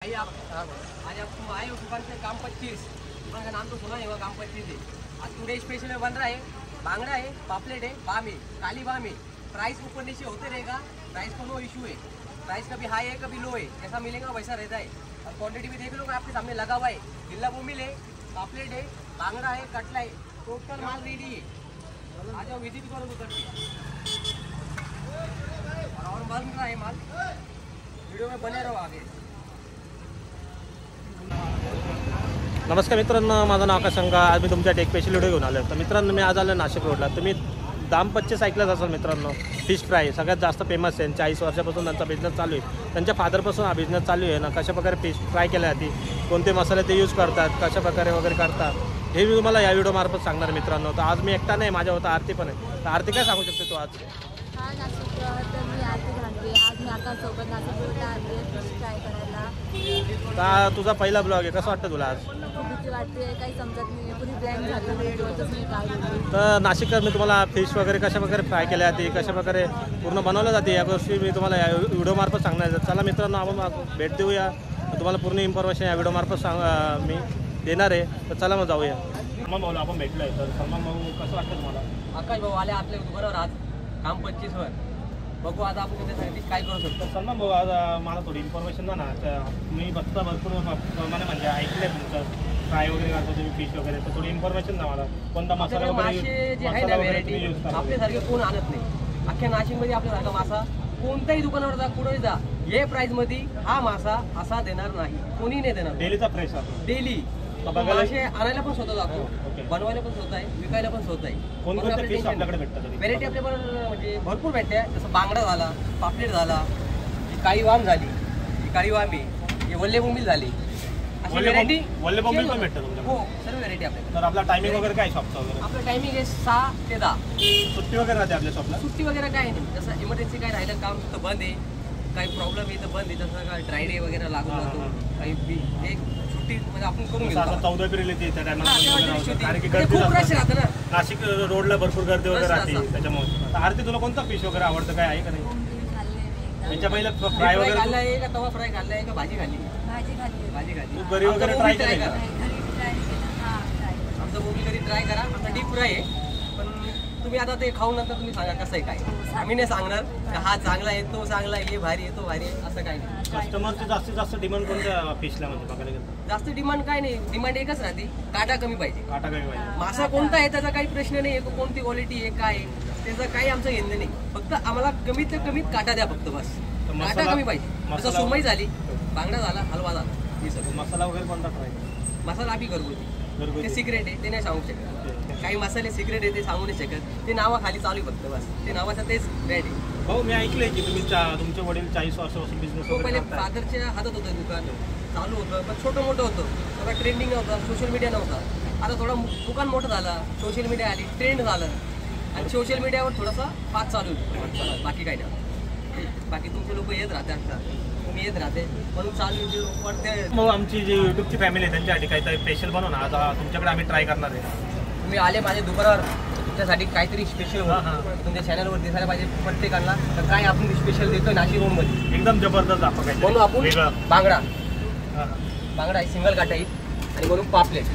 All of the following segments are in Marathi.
आज आप आए हो दुकान से काम 25। दुकान का नाम तो सुना ही होगा, काम 25 है। आज टुडे स्पेशल में बन रहा है बांगड़ा है, पापलेट है, बाम है, काली बाम है। प्राइस ऊपर नीचे होते रहेगा, प्राइस को नो इशू है। प्राइस कभी हाई है कभी लो है, जैसा मिलेगा वैसा रहता है। और क्वांटिटी भी देख लो, आपके सामने लगा हुआ है। गिल्ला बोमिल है, पापलेट है, बांगड़ा है, कटला है, टोटल माल रेडी है। आ जाओ, विजिट करो दुकान की। और बन रहा है माल, वीडियो में बने रहो आगे। नमस्कार मित्रांनो, माझं नाव आकाश शंका। आज मी तुमच्यासाठी एक स्पेशल व्हिडिओ घेऊन आलो. तर मित्रांनो, मी आज आलो नाशिक रोडला. तुम्ही दाम 25 ऐकलंच असाल मित्रांनो. फिश फ्राय सगळ्यात जास्त फेमस आहे. 40 वर्षापासून त्यांचा बिझनेस चालू आहे. त्यांच्या फादरपासून हा बिझनेस चालू आहे ना. कशा प्रकारे फिश फ्राय केल्या जाते, कोणते मसाले ते यूज करतात, कशा प्रकारे वगैरे करतात, हे मी तुम्हाला या व्हिडिओमार्फत सांगणार मित्रांनो. तर आज मी एकटा नाही, माझ्या होता आरती पण आहे. तर आरती काय सांगू शकते तू आज? हा, नाशिक तर मी आरती भांडवे. आज मी आकाशसोबत नाशिक रोडला आली आहे फिश फ्राय करायला. तर तुझा पहिला ब्लॉग आहे, कसं वाटतं तुला आज? खूप भीती वाटते, काही समजत नाही, पुरी ब्लँक झाली, म्हणजे कळतच नाही काय होईल. तर नाशिककर मी तुम्हाला फिश वगैरे कशा प्रकारे फ्राय केल्या जाते, कशा प्रकारे पूर्ण बनवल्या जाते, या गोष्टी मी तुम्हाला या व्हिडिओमार्फत सांगणार आहे. चला मित्रांनो, आपण भेट देऊया. तुम्हाला पूर्ण इन्फॉर्मेशन या व्हिडिओमार्फत मी देणार आहे. तर चला मग जाऊया. सलमान भाऊ आपण भेटलो आहे. तर सलमान भाऊ, कसं वाटतं तुम्हाला? आकाश भाऊ आले आपल्या दुकानावर आज काम 25 वर. बघू आता आपण त्याच्यासाठी काय करू शकतो. सलमान भाऊ, आज मला थोडी इन्फॉर्मेशन द्या ना. मी बघता भरपूर प्रमाणे म्हणजे ऐकलं आहे तुमचं फ्राय वगैरे करतो तुम्ही फिश वगैरे. तर थोडी इन्फॉर्मेशन द्या मला. कोणता मसाला मासे जे आहे ना व्हेरायटी आपल्यासारखे कोण आणत नाही. अख्ख्या नाशिकमध्ये आपल्यासारखा मासा कोणत्याही दुकानावर जा, कुठेही जा, हे प्राइस मध्ये हा मासा असा देणार नाही, कोणी नाही देणार. डेलीचा फ्रेश आहे, डेली. मासे आणायला पण स्वतः जातो, बनवायला पण स्वतः आहे, विकायला पण स्वतः आहे. कोणकोणते फिश आपल्याकडे भेटतात? व्हेरायटी आपल्याकडे म्हणजे भरपूर भेटते. जसं बांगडा झाला, पापलेट झाला, ही काळी वाम झाली, ही काळी वाम आहे, हे वल्ले बोंबील झाली. अशी व्हेरायटी वल्ले बोंबील पण भेटतात तुमच्याकडे? हो, सर्व व्हेरायटी आपल्याकडे. तर आपला टायमिंग वगैरे काय शॉपचा वगैरे? आपलं टायमिंग आहे 6 ते 10. सुट्टी वगैरे राहते आपल्या शॉपला? सुट्टी वगैरे काय नाही. जसं इमर्जन्सी काय राहिलं काम तर बंद आहे, काही प्रॉब्लेम आहे तर बंद आहे. जसं काय ड्राय डे वगैरे लागून जातो, काही एक सुट्टी म्हणजे आपण करून घेतो. 14 एप्रिल येते त्या टायमाला, कारण की म्हणजे गर्दी खूप रश राहतं ना नाशिक रोडला, भरपूर गर्दी वगैरे राहते असतं. त्याच्यामुळे. तर आरती, तुला कोणता फिश वगैरे आवडतं, काय आहे का नाही? बोंबील खाल्ले मी एकदा. त्यांच्या पहिलं फ्राय फ्राय वगैरे खाल्ला आहे का तवा फ्राय खाल्ला आहे का भाजी खाल्ली? भाजी खाल्ली. भाजी खाल्ली. तू घरी वगैरे ट्राय केलं का? घरी ट्राय केलं. हां, ट्राय केलं. आमचं बोंबील कधी ट्राय करा. आमचा डीप फ्राय आहे, पण तुम्ही आता ते खाऊन नंतर तुम्ही सांगा कसं आहे काय. आम्ही नाही सांगणार का हा चांगला आहे, तो चांगला आहे, हे भारी आहे, तो भारी आहे, असं काही नाही. कस्टमरचं जास्तीत जास्त डिमांड कोणत्या फिशला म्हणजे बघायला गेलं? जास्त डिमांड काय नाही, डिमांड एकच राहते, काटा कमी पाहिजे. काटा काय पाहिजे? मासा कोणता आहे त्याचा काही प्रश्न नाही आहे, कोणती क्वालिटी आहे काय आहे त्याचं काही आमचं घेणं नाही. फक्त आम्हाला कमीत कमीत काटा द्या फक्त, बस. काटा कमी पाहिजे. जसं सुरमई झाली, बांगडा झाला, हलवा झाला, हे सगळं. मसाला वगैरे कोणता ट्राय? मसाला आम्ही घरगुती, ते सिक्रेट आहे, ते नाही सांगू शकत. काही मसाले सिक्रेट आहे, ते सांगू नाही शकत. ते नावाखाली चालू फक्त, बस. ते नावाचं तेच रेट आहे. भाऊ, मी ऐकलंय की तुम्ही तुमचे वडील 40 वर्षापासून बिझनेस तो वगैरे पहिले करताय. फादरच्या हातात होतं दुकान, चालू होतं, पण छोटं मोठं होतं. थोडा ट्रेंडिंग नव्हता, सोशल मीडिया नव्हता. आता थोडा दुकान मोठं झालं, सोशल मीडिया आली, ट्रेंड झालं, आणि सोशल मीडियावर थोडासा पाच चालू आहे. बाकी काही नाही. बाकी तुमचे लोक येत राहते, तुम्ही येत राहते म्हणून चालू पडते. मग आमची जी युट्यूबची फॅमिली आहे त्यांच्यासाठी काहीतरी स्पेशल बनव ना. आज तुमच्याकडे आम्ही ट्राय करणार आहे. तुम्ही आले माझ्या दुकानावर, तुमच्यासाठी काहीतरी स्पेशल तुमच्या चॅनलवर दिसायला पाहिजे प्रत्येकाला. तर काय आपण स्पेशल देतोय नाशिक रोडमध्ये, एकदम जबरदस्त आपण काय म्हणून आपण वेगळं बांगडा आहे, सिंगल काटा आहे, आणि म्हणून पापलेट.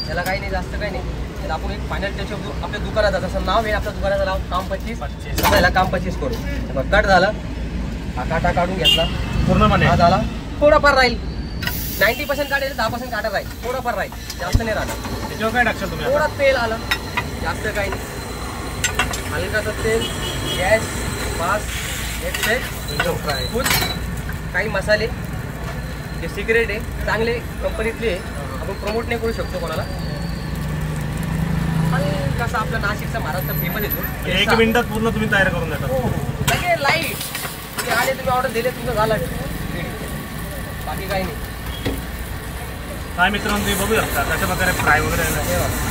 त्याला काही नाही, जास्त काही नाही. तर आपण एक फायनल टच आपल्या दुकानाचा, जसं नाव आहे आपल्या दुकानाचं नाव काम 25. त्याला काम 25 करू. कट झालं, हा काटा काढून घेतला पूर्णपणे. हा झाला, थोडाफार राहील. 90% काढेल, 10% काटा राहील, थोडाफार राहील, जास्त नाही राहणार. त्याच्यावर काय टाकशाल तुम्ही? थोडा तेल आलं, जास्त काही नाही. हलकाचं तेल, गॅस, पास, एकदम फ्राय. काही मसाले जे सिक्रेट आहे, चांगले कंपनीतले आहे, आपण प्रमोट नाही करू शकतो कोणाला. आणि कसं आपलं नाशिकचा महाराष्ट्र फेमस येतो. 1 मिनिटात पूर्ण तुम्ही तयार करून देता? हो, लगेच लाईट. तुम्ही आले, तुम्ही ऑर्डर दिले, तुमचं झालं, बाकी काही नाही. काय मित्रांनो, तुम्ही बघू शकता कशा प्रकारे फ्राय वगैरे आहे.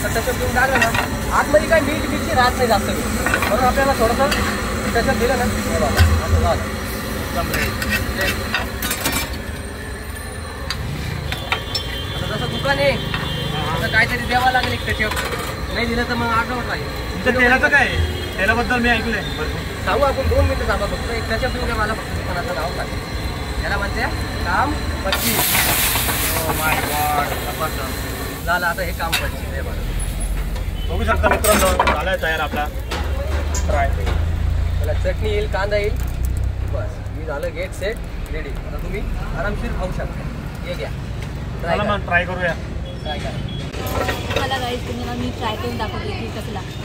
तर त्याच्यात तुम्ही टाकलं ना, आतमध्ये काही मीठ मिरची राहत नाही जास्त, म्हणून आपल्याला थोडंसं त्याच्यात दिलं ना, हे बघा असं झालं. आता जसं दुकान आहे, आता काहीतरी द्यावं लागेल त्याच्यावर. नाही दिलं तर मग आठवत राहील. तुमचं तेलाचं काय आहे? तेलाबद्दल मी ऐकलंय भरपूर. सांगू आपण 2 मिनिटं सांगा फक्त. एक त्याच्यात तुम्ही काय मला फक्त दुकानाचं नाव सांगा. याला म्हणते काम 25. ओ माय गॉड, जबरदस्त झालं. आता हे काम 25 आहे बरं. बघू शकता मित्रांनो, झालाय तयार आपला फ्राय. त्याला चटणी येईल, कांदा येईल, बस मी झालं गेट सेट रेडी. आता तुम्ही आरामशीर खाऊ शकता. हे घ्या, ट्राय चला करा. मग ट्राय करूया. ट्राय करा. मला गाईस तुम्हाला मी ट्राय करून दाखवते की कसं लागतं.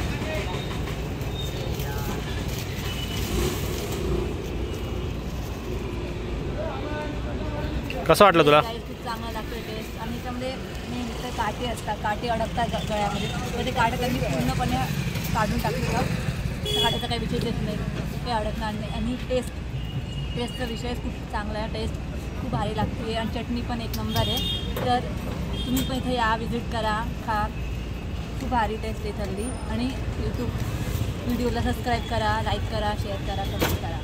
कसं वाटलं तुला? गाईस खूप चांगला लागतो टेस्ट. आणि त्याच्यामध्ये नेहमी तर काटे असतात, काटे अडकतात गळ्यामध्ये, तर ते काटे त्यांनी पूर्णपणे काढून टाकलं. त्या काट्याचा काही विषय येत नाही, काही अडकणार नाही. आणि टेस्टचा विषय खूप चांगला आहे. टेस्ट खूप भारी लागते आणि चटणी पण एक नंबर आहे. तर तुम्ही पण इथे या, विजिट करा, खा. खूप भारी टेस्ट आहे इथली. आणि यूट्यूब व्हिडिओला सबस्क्राईब करा, लाईक करा, शेअर करा, कमेंट करा.